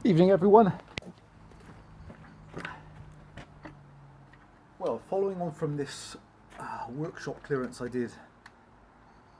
Evening everyone. Well, following on from this workshop clearance I did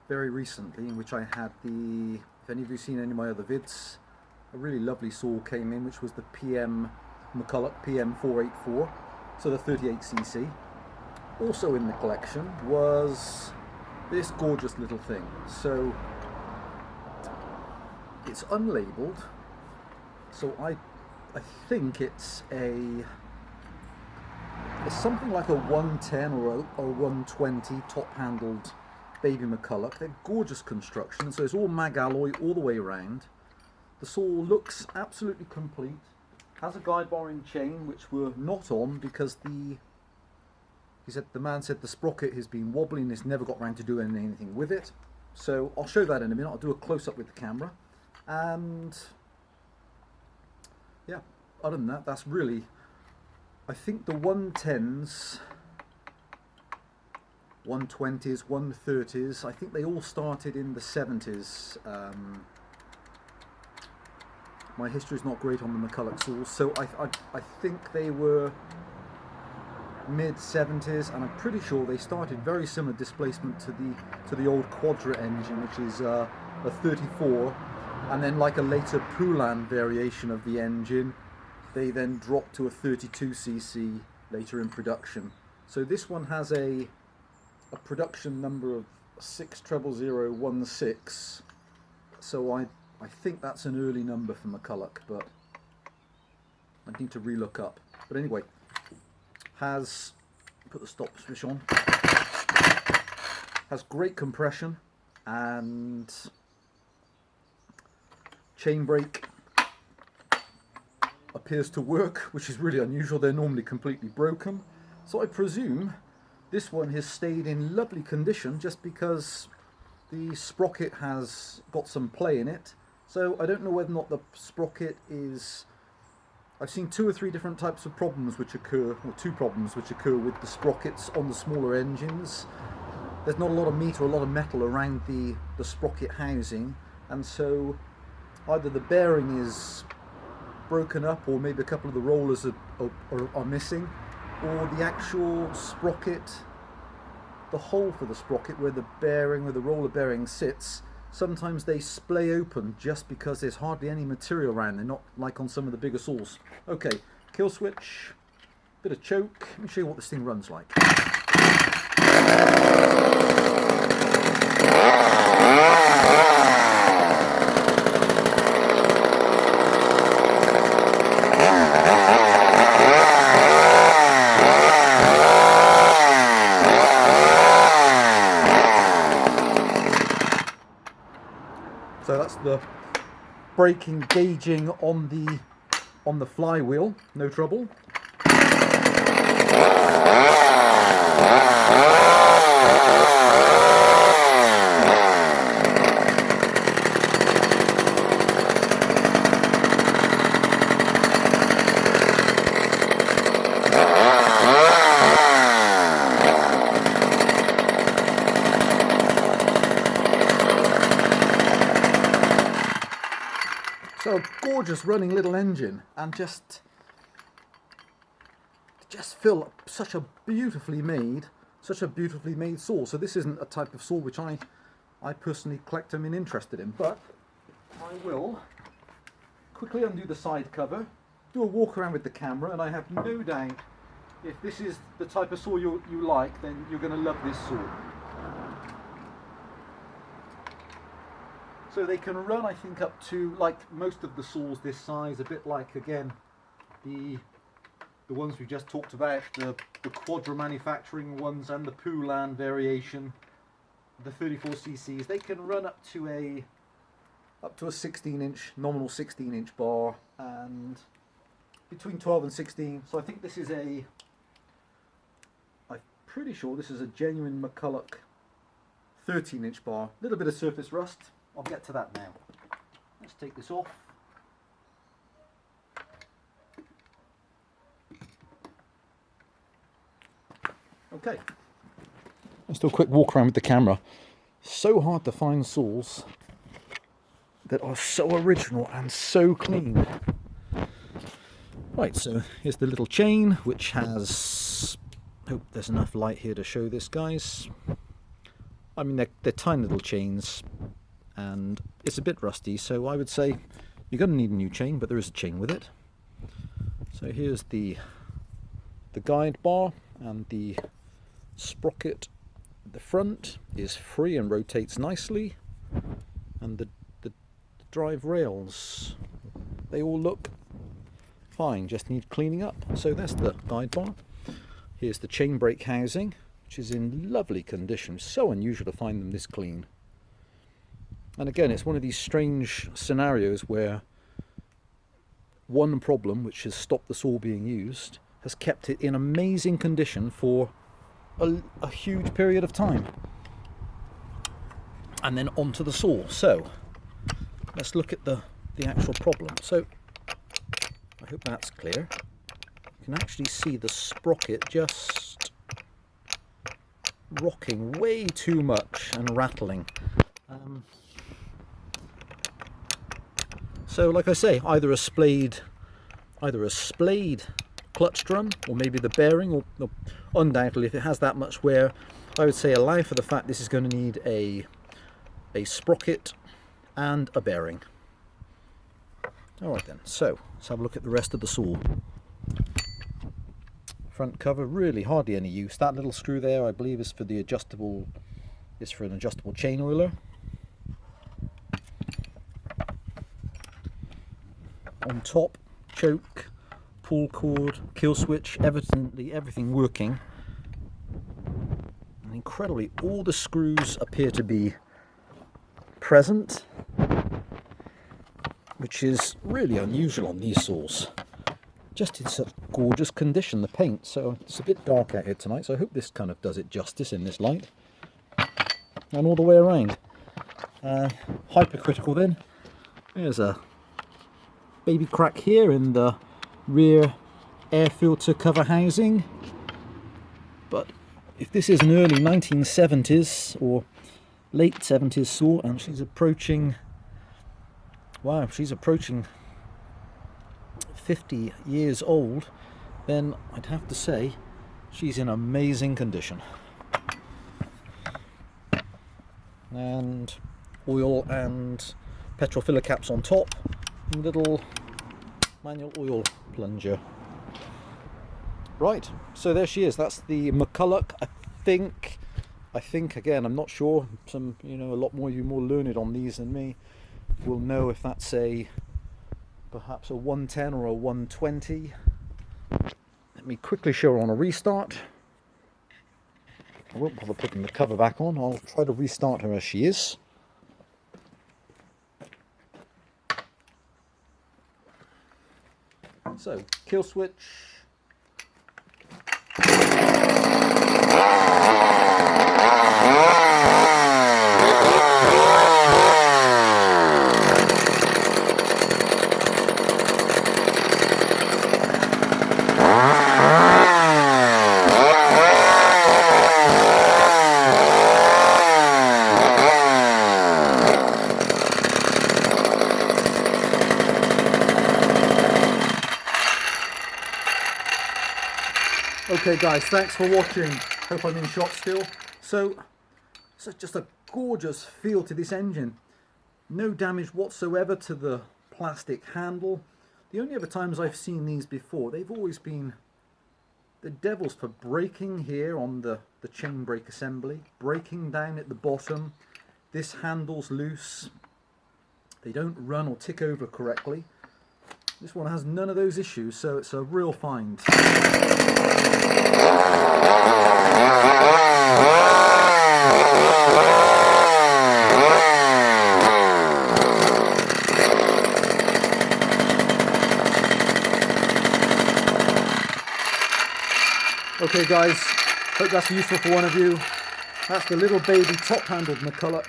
very recently, in which I had if any of you seen any of my other vids, a really lovely saw came in, which was the McCulloch PM484, so the 38cc. Also in the collection was this gorgeous little thing. So it's unlabeled, so I think it's something like a 110 or a 120 top-handled baby McCulloch. They're gorgeous construction, so it's all mag alloy all the way around. The saw looks absolutely complete. Has a guide bar and chain, which were not on because the man said the sprocket has been wobbling. It's never got around to doing anything with it. So I'll show that in a minute. I'll do a close-up with the camera, and yeah, other than that, that's really, I think the 110s, 120s, 130s, I think they all started in the 70s. My history is not great on the McCulloch saws, so I think they were mid-70s, and I'm pretty sure they started very similar displacement to the old Quadra engine, which is a 34, and then like a later Poulan variation of the engine, they then dropped to a 32cc later in production. So this one has a production number of 60016, so I think that's an early number for McCulloch, but I need to relook up. But anyway, has, put the stop switch on, has great compression and chain brake appears to work, which is really unusual. They're normally completely broken. So I presume this one has stayed in lovely condition just because the sprocket has got some play in it. So I don't know whether or not the sprocket is... I've seen 2 or 3 different types of problems which occur, or 2 problems which occur with the sprockets on the smaller engines. There's not a lot of meat or a lot of metal around the sprocket housing, and so either the bearing is broken up, or maybe a couple of the rollers are missing, or the actual sprocket, the hole for the sprocket where the bearing, where the roller bearing sits, sometimes they splay open just because there's hardly any material around. They're not like on some of the bigger saws. Okay, kill switch, bit of choke. Let me show you what this thing runs like. So that's the braking gauging on the flywheel, no trouble. So gorgeous running little engine, and just feel such a beautifully made saw. So this isn't a type of saw which I personally collect and am interested in, but I will quickly undo the side cover, do a walk around with the camera, and I have no doubt if this is the type of saw you like, then you're going to love this saw. So they can run, I think, up to, like most of the saws this size, a bit like, again, the ones we just talked about, the Quadra manufacturing ones and the Poulan variation, the 34cc's. They can run up to a 16-inch, nominal 16-inch bar, and between 12 and 16. So I think this is I'm pretty sure this is a genuine McCulloch 13-inch bar. A little bit of surface rust. I'll get to that now. Let's take this off. Okay. Let's do a quick walk around with the camera. So hard to find saws that are so original and so clean. Right, so here's the little chain, which has, hope there's enough light here to show this, guys. I mean, they're tiny little chains, and it's a bit rusty, so I would say you're going to need a new chain, but there is a chain with it. So here's the guide bar, and the sprocket at the front is free and rotates nicely, and the drive rails, they all look fine, just need cleaning up. So that's the guide bar. Here's the chain brake housing, which is in lovely condition. So unusual to find them this clean. And again, it's one of these strange scenarios where one problem, which has stopped the saw being used, has kept it in amazing condition for a huge period of time. And then onto the saw. So let's look at the actual problem. So I hope that's clear. You can actually see the sprocket just rocking way too much and rattling. So like I say, either a splayed clutch drum, or maybe the bearing, or undoubtedly if it has that much wear, I would say allow for the fact this is going to need a sprocket and a bearing. Alright then, so let's have a look at the rest of the saw. Front cover, really hardly any use. That little screw there, I believe, is for an adjustable chain oiler. On top, choke, pull cord, kill switch, everything working. And incredibly, all the screws appear to be present, which is really unusual on these saws. Just in such gorgeous condition, the paint. So it's a bit dark out here tonight, so I hope this kind of does it justice in this light. And all the way around. Hypercritical then. There's a baby crack here in the rear air filter cover housing. But if this is an early 1970s or late 70s saw, and she's approaching, wow, she's approaching 50 years old, then I'd have to say she's in amazing condition. And oil and petrol filler caps on top, and little manual oil plunger. Right, so there she is. That's the McCulloch. I think again, I'm not sure. Some, a lot more you more learned on these than me will know if that's perhaps a 110 or a 120. Let me quickly show her on a restart. I won't bother putting the cover back on. I'll try to restart her as she is. So, kill switch. Okay guys, thanks for watching. Hope I'm in shot still. So just a gorgeous feel to this engine. No damage whatsoever to the plastic handle. The only other times I've seen these before, they've always been the devils for braking here on the chain brake assembly, braking down at the bottom. This handle's loose. They don't run or tick over correctly. This one has none of those issues, so it's a real find. Okay guys, hope that's useful for one of you. That's the little baby top-handled McCulloch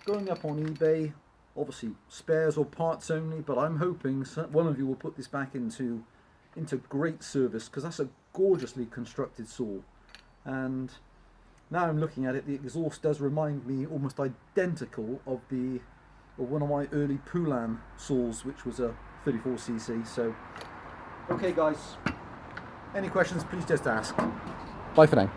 going up on eBay. Obviously spares or parts only, but I'm hoping one of you will put this back into great service, because that's a gorgeously constructed saw. And now I'm looking at it, the exhaust does remind me almost identical of one of my early Poulan saws, which was a 34cc. So Okay guys, any questions please just ask. Bye for now.